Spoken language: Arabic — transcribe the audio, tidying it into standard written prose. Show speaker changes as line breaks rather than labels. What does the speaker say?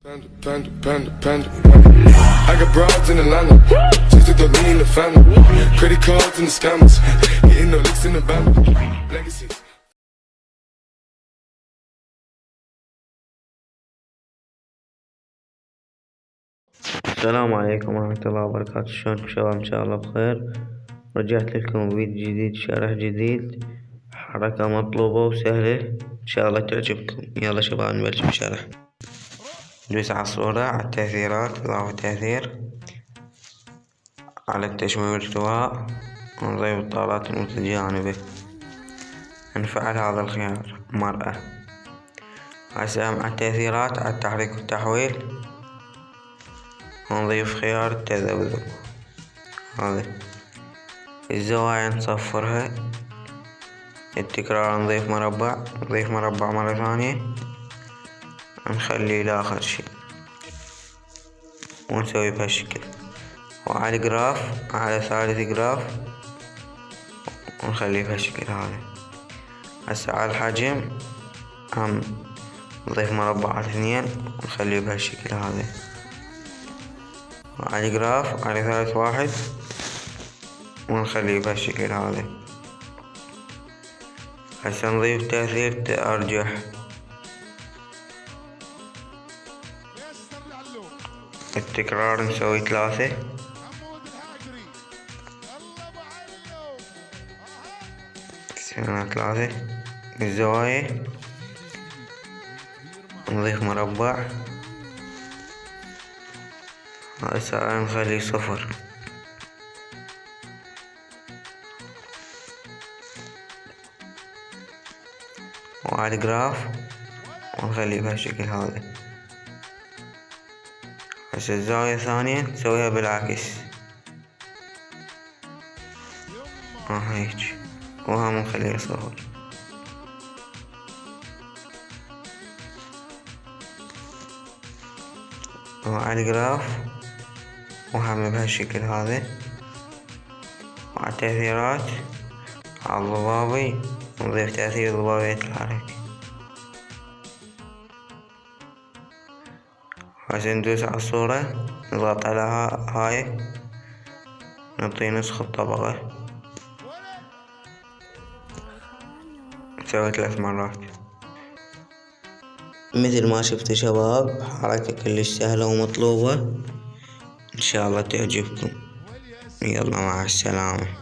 Panda. I got broads in Atlanta, just to throw me in the family. Credit cards and the scammers, getting no licks in the van. Legacies.
السلام عليكم ورحمة الله وبركاته. شلونكم شباب؟ ان شاء الله بخير. رجعت لكم فيديو جديد، شرح جديد، حركة مطلوبة وسهلة ان شاء الله تعجبكم. يلا شباب نبلش بشرح. ندوس على الصورة، على التأثيرات، إضافة تأثير، على التشميم والارتواء، ونضيف الطارات المتجانبة. نفعل هذا الخيار مرأة. هسه على التأثيرات، على التحريك والتحويل، ونضيف خيار التذبذب. هذا الزوايا نصفرها. التكرار نضيف مربع، نضيف مربع مرة ثانية، نخليه لآخر شي ونسوي بهالشكل. وعلى الجراف، على ثالث جراف، ونخليه بهالشكل هذا. هسه على الحجم هم نضيف مربعات 2 ونخليه بهالشكل هذا. وعلى الجراف على ثالث واحد ونخليه بهالشكل هذا. هسه نضيف تأثير تأرجح. التكرار نسوي 3، سوينا 3. الزوايا نضيف مربع، هسه نخليه 0. وعلى الجراف ونخليه بهالشكل هذا. هسه الزاوية الثانية نسويها بالعكس، هيك، وهم نخليها 0. وعلى الجراف وهم بهالشكل هذا. وعلى التأثيرات، على الضبابي نضيف تأثير ضبابية الحركة. هسه ندوس على الصورة، نضغط على هاي، نعطي نسخ الطبقة، نسوي 3 مرات. مثل ما شفتوا شباب، حركة كلش سهلة ومطلوبة، ان شاء الله تعجبكم. يلا مع السلامة.